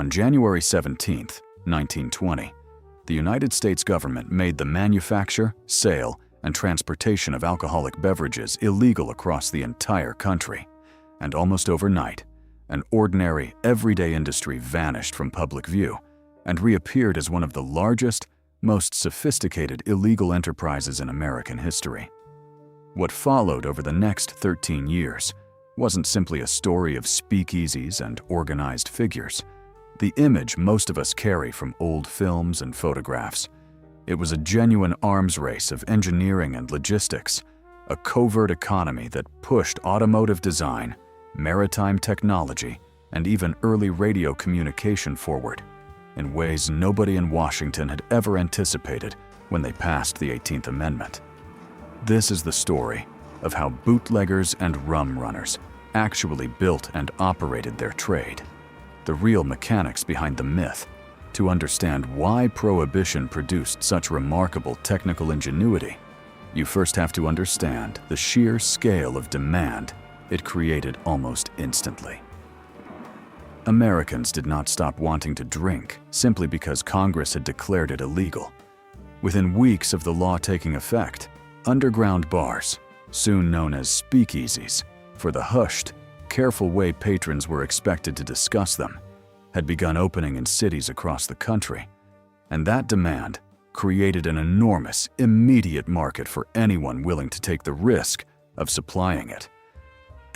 On January 17, 1920, the United States government made the manufacture, sale, and transportation of alcoholic beverages illegal across the entire country, and almost overnight, an ordinary, everyday industry vanished from public view and reappeared as one of the largest, most sophisticated illegal enterprises in American history. What followed over the next 13 years wasn't simply a story of speakeasies and organized figures. The image most of us carry from old films and photographs. It was a genuine arms race of engineering and logistics, a covert economy that pushed automotive design, maritime technology, and even early radio communication forward in ways nobody in Washington had ever anticipated when they passed the 18th Amendment. This is the story of how bootleggers and rum runners actually built and operated their trade, the real mechanics behind the myth. To understand why Prohibition produced such remarkable technical ingenuity, you first have to understand the sheer scale of demand it created almost instantly. Americans did not stop wanting to drink simply because Congress had declared it illegal. Within weeks of the law taking effect, underground bars, soon known as speakeasies, for the hushed, careful way patrons were expected to discuss them, had begun opening in cities across the country, and that demand created an enormous, immediate market for anyone willing to take the risk of supplying it.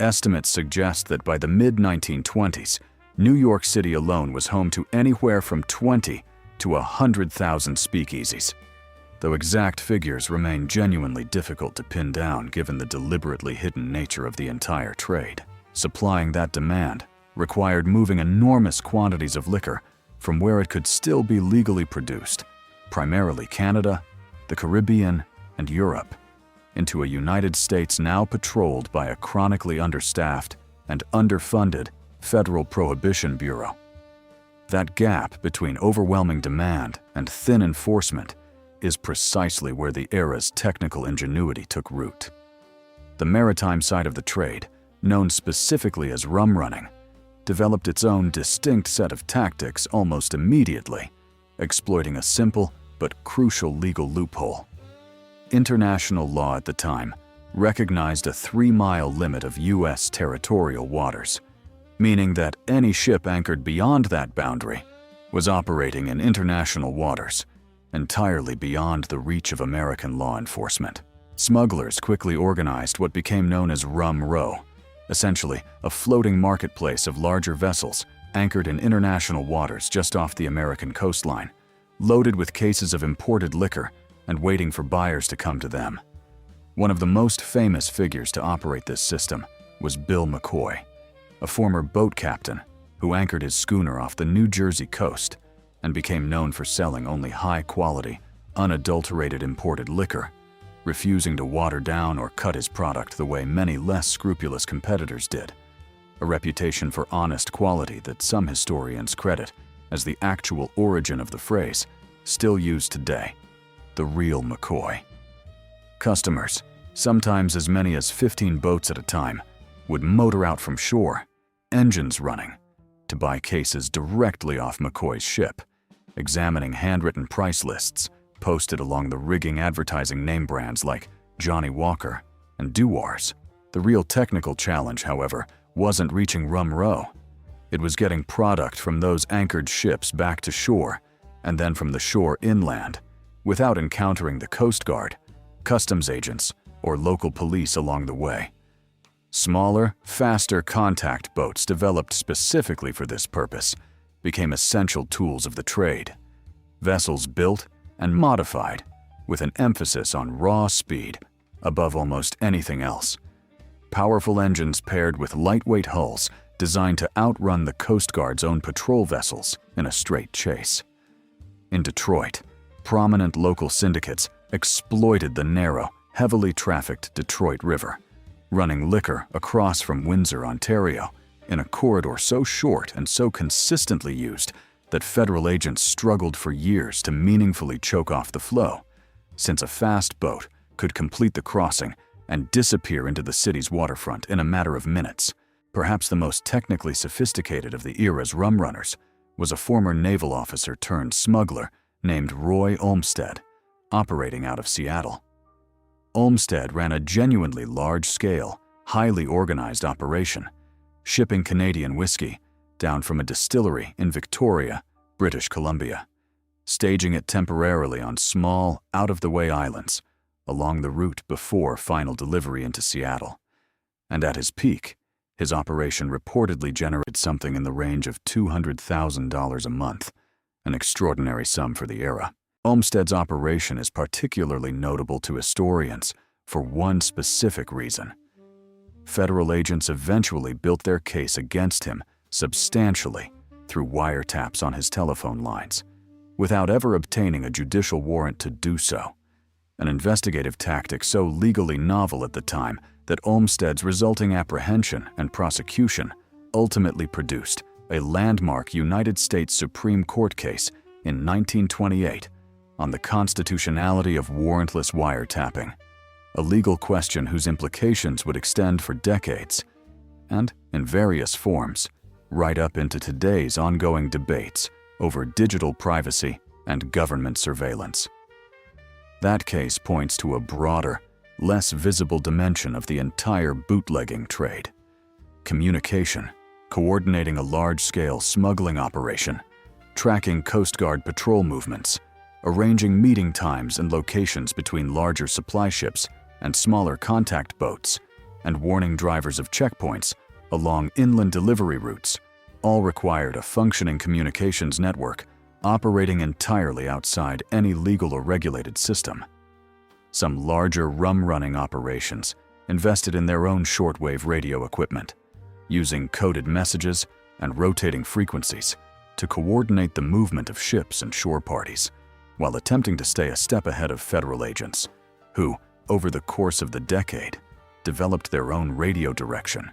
Estimates suggest that by the mid-1920s, New York City alone was home to anywhere from 20 to 100,000 speakeasies, though exact figures remain genuinely difficult to pin down given the deliberately hidden nature of the entire trade. Supplying that demand required moving enormous quantities of liquor from where it could still be legally produced, primarily Canada, the Caribbean, and Europe, into a United States now patrolled by a chronically understaffed and underfunded Federal Prohibition Bureau. That gap between overwhelming demand and thin enforcement is precisely where the era's technical ingenuity took root. The maritime side of the trade, known specifically as rum running, developed its own distinct set of tactics almost immediately, exploiting a simple but crucial legal loophole. International law at the time recognized a 3-mile limit of U.S. territorial waters, meaning that any ship anchored beyond that boundary was operating in international waters, entirely beyond the reach of American law enforcement. Smugglers quickly organized what became known as Rum Row, essentially a floating marketplace of larger vessels anchored in international waters just off the American coastline, loaded with cases of imported liquor and waiting for buyers to come to them. One of the most famous figures to operate this system was Bill McCoy, a former boat captain who anchored his schooner off the New Jersey coast and became known for selling only high-quality, unadulterated imported liquor, refusing to water down or cut his product the way many less scrupulous competitors did, a reputation for honest quality that some historians credit as the actual origin of the phrase, still used today, the real McCoy. Customers, sometimes as many as 15 boats at a time, would motor out from shore, engines running, to buy cases directly off McCoy's ship, examining handwritten price lists posted along the rigging advertising name brands like Johnny Walker and Dewars. The real technical challenge, however, wasn't reaching Rum Row. It was getting product from those anchored ships back to shore, and then from the shore inland, without encountering the Coast Guard, customs agents, or local police along the way. Smaller, faster contact boats developed specifically for this purpose became essential tools of the trade. Vessels built and modified with an emphasis on raw speed above almost anything else. Powerful engines paired with lightweight hulls designed to outrun the Coast Guard's own patrol vessels in a straight chase. In Detroit, prominent local syndicates exploited the narrow, heavily trafficked Detroit River, running liquor across from Windsor, Ontario, in a corridor so short and so consistently used that federal agents struggled for years to meaningfully choke off the flow, since a fast boat could complete the crossing and disappear into the city's waterfront in a matter of minutes. Perhaps the most technically sophisticated of the era's rum runners was a former naval officer turned smuggler named Roy Olmsted, operating out of Seattle. Olmsted ran a genuinely large-scale, highly organized operation, shipping Canadian whiskey down from a distillery in Victoria, British Columbia, staging it temporarily on small, out-of-the-way islands along the route before final delivery into Seattle. And at his peak, his operation reportedly generated something in the range of $200,000 a month, an extraordinary sum for the era. Olmsted's operation is particularly notable to historians for one specific reason. Federal agents eventually built their case against him substantially through wiretaps on his telephone lines, without ever obtaining a judicial warrant to do so, an investigative tactic so legally novel at the time that Olmsted's resulting apprehension and prosecution ultimately produced a landmark United States Supreme Court case in 1928 on the constitutionality of warrantless wiretapping, a legal question whose implications would extend for decades, and, in various forms, right up into today's ongoing debates over digital privacy and government surveillance. That case points to a broader, less visible dimension of the entire bootlegging trade: communication, coordinating a large-scale smuggling operation, tracking Coast Guard patrol movements, arranging meeting times and locations between larger supply ships and smaller contact boats, and warning drivers of checkpoints along inland delivery routes, all required a functioning communications network operating entirely outside any legal or regulated system. Some larger rum-running operations invested in their own shortwave radio equipment, using coded messages and rotating frequencies to coordinate the movement of ships and shore parties, while attempting to stay a step ahead of federal agents, who, over the course of the decade, developed their own radio direction.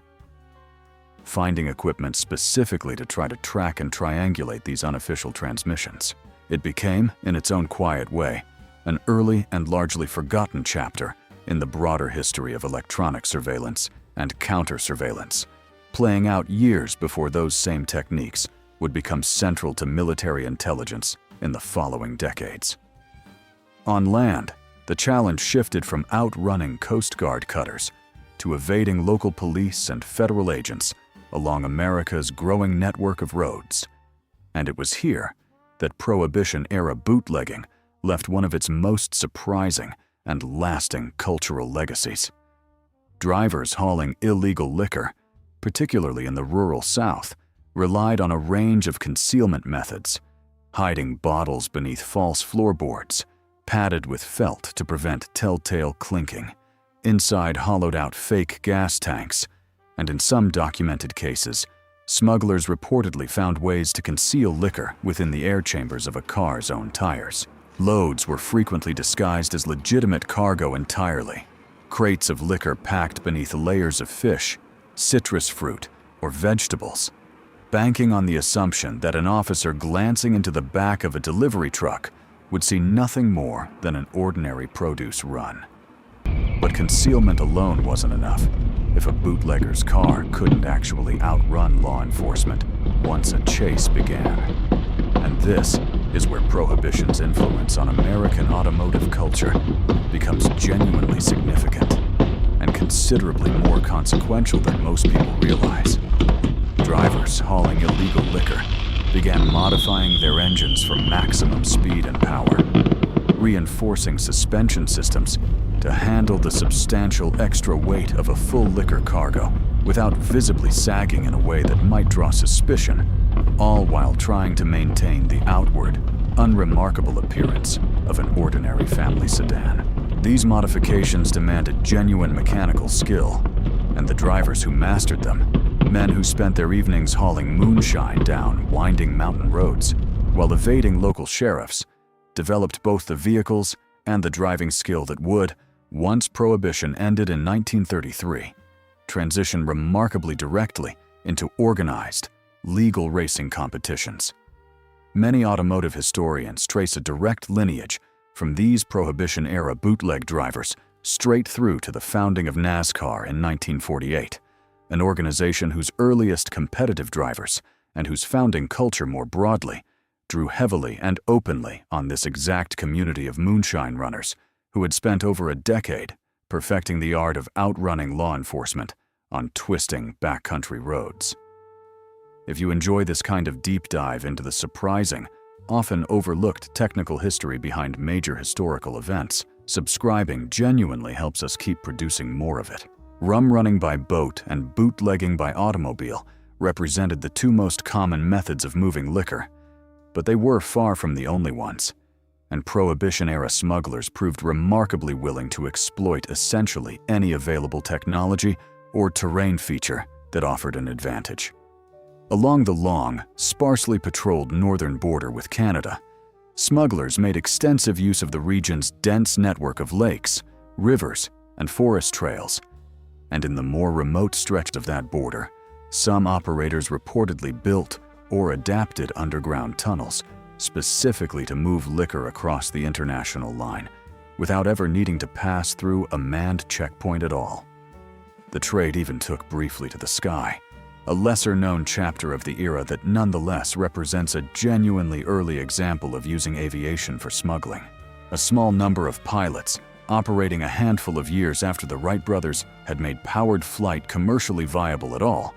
Finding equipment specifically to try to track and triangulate these unofficial transmissions, it became, in its own quiet way, an early and largely forgotten chapter in the broader history of electronic surveillance and counter-surveillance, playing out years before those same techniques would become central to military intelligence in the following decades. On land, the challenge shifted from outrunning Coast Guard cutters to evading local police and federal agents along America's growing network of roads. And it was here that Prohibition-era bootlegging left one of its most surprising and lasting cultural legacies. Drivers hauling illegal liquor, particularly in the rural South, relied on a range of concealment methods, hiding bottles beneath false floorboards, padded with felt to prevent telltale clinking, inside hollowed-out fake gas tanks, and in some documented cases, smugglers reportedly found ways to conceal liquor within the air chambers of a car's own tires. Loads were frequently disguised as legitimate cargo entirely, crates of liquor packed beneath layers of fish, citrus fruit, or vegetables, banking on the assumption that an officer glancing into the back of a delivery truck would see nothing more than an ordinary produce run. But concealment alone wasn't enough if a bootlegger's car couldn't actually outrun law enforcement once a chase began. And this is where Prohibition's influence on American automotive culture becomes genuinely significant and considerably more consequential than most people realize. Drivers hauling illegal liquor began modifying their engines for maximum speed and power, reinforcing suspension systems to handle the substantial extra weight of a full liquor cargo without visibly sagging in a way that might draw suspicion, all while trying to maintain the outward, unremarkable appearance of an ordinary family sedan. These modifications demanded genuine mechanical skill, and the drivers who mastered them, men who spent their evenings hauling moonshine down winding mountain roads while evading local sheriffs, developed both the vehicles and the driving skill that would, once Prohibition ended in 1933, transition remarkably directly into organized, legal racing competitions. Many automotive historians trace a direct lineage from these Prohibition-era bootleg drivers straight through to the founding of NASCAR in 1948, an organization whose earliest competitive drivers and whose founding culture more broadly drew heavily and openly on this exact community of moonshine runners who had spent over a decade perfecting the art of outrunning law enforcement on twisting backcountry roads. If you enjoy this kind of deep dive into the surprising, often overlooked technical history behind major historical events, subscribing genuinely helps us keep producing more of it. Rum running by boat and bootlegging by automobile represented the two most common methods of moving liquor, but they were far from the only ones, and Prohibition-era smugglers proved remarkably willing to exploit essentially any available technology or terrain feature that offered an advantage. Along the long, sparsely patrolled northern border with Canada, smugglers made extensive use of the region's dense network of lakes, rivers, and forest trails, and in the more remote stretch of that border, some operators reportedly built or adapted underground tunnels specifically to move liquor across the international line without ever needing to pass through a manned checkpoint at all. The trade even took briefly to the sky, a lesser-known chapter of the era that nonetheless represents a genuinely early example of using aviation for smuggling. A small number of pilots, operating a handful of years after the Wright brothers had made powered flight commercially viable at all,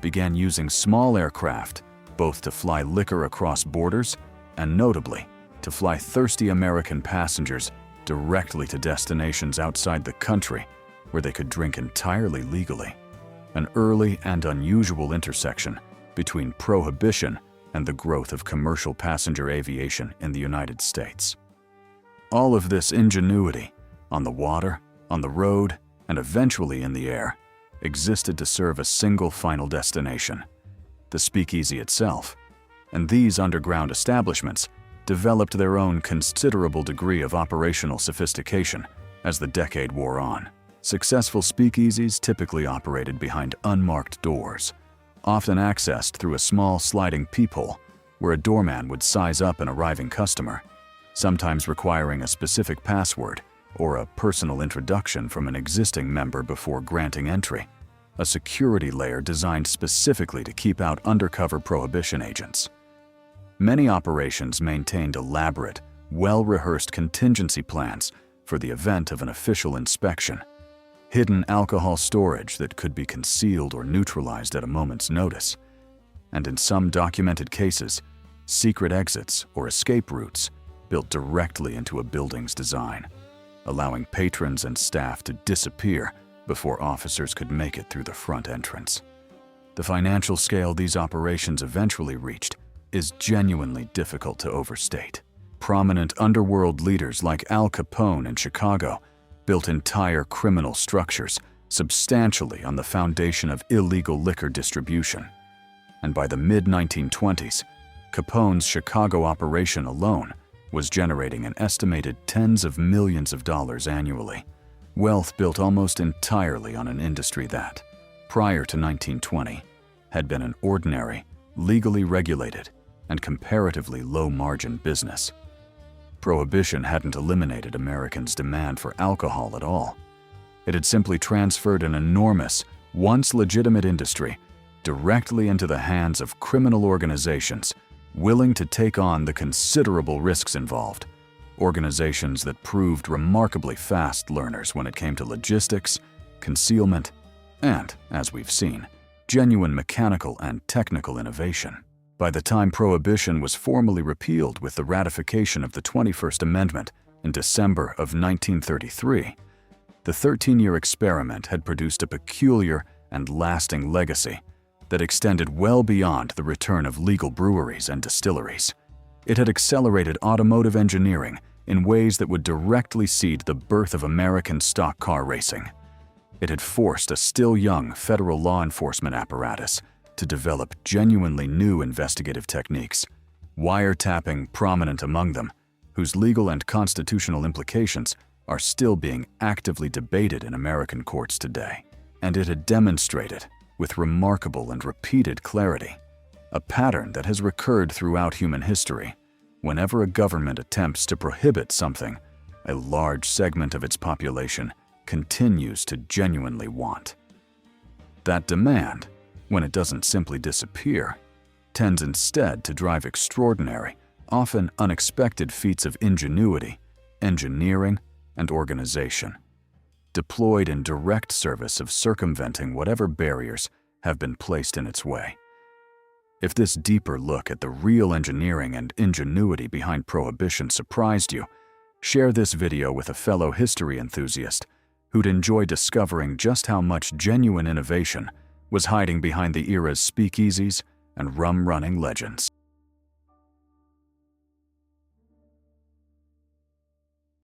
began using small aircraft both to fly liquor across borders and, notably, to fly thirsty American passengers directly to destinations outside the country where they could drink entirely legally. An early and unusual intersection between Prohibition and the growth of commercial passenger aviation in the United States. All of this ingenuity, on the water, on the road, and eventually in the air, existed to serve a single final destination: the Speakeasy itself. And these underground establishments developed their own considerable degree of operational sophistication as the decade wore on. Successful speakeasies typically operated behind unmarked doors, often accessed through a small sliding peephole where a doorman would size up an arriving customer, sometimes requiring a specific password or a personal introduction from an existing member before granting entry, a security layer designed specifically to keep out undercover Prohibition agents. Many operations maintained elaborate, well-rehearsed contingency plans for the event of an official inspection, hidden alcohol storage that could be concealed or neutralized at a moment's notice, and in some documented cases, secret exits or escape routes built directly into a building's design, allowing patrons and staff to disappear before officers could make it through the front entrance. The financial scale these operations eventually reached is genuinely difficult to overstate. Prominent underworld leaders like Al Capone in Chicago built entire criminal structures substantially on the foundation of illegal liquor distribution. And by the mid-1920s, Capone's Chicago operation alone was generating an estimated tens of millions of dollars annually, wealth built almost entirely on an industry that, prior to 1920, had been an ordinary, legally regulated, and comparatively low-margin business. Prohibition hadn't eliminated Americans' demand for alcohol at all. It had simply transferred an enormous, once legitimate industry directly into the hands of criminal organizations willing to take on the considerable risks involved, organizations that proved remarkably fast learners when it came to logistics, concealment, and, as we've seen, genuine mechanical and technical innovation. By the time Prohibition was formally repealed with the ratification of the 21st Amendment in December of 1933, the 13-year experiment had produced a peculiar and lasting legacy that extended well beyond the return of legal breweries and distilleries. It had accelerated automotive engineering in ways that would directly seed the birth of American stock car racing. It had forced a still young federal law enforcement apparatus to develop genuinely new investigative techniques, wiretapping prominent among them, whose legal and constitutional implications are still being actively debated in American courts today. And it had demonstrated, with remarkable and repeated clarity, a pattern that has recurred throughout human history. Whenever a government attempts to prohibit something, a large segment of its population continues to genuinely want. That demand, when it doesn't simply disappear, tends instead to drive extraordinary, often unexpected feats of ingenuity, engineering, and organization, deployed in direct service of circumventing whatever barriers have been placed in its way. If this deeper look at the real engineering and ingenuity behind Prohibition surprised you, share this video with a fellow history enthusiast who'd enjoy discovering just how much genuine innovation was hiding behind the era's speakeasies and rum-running legends.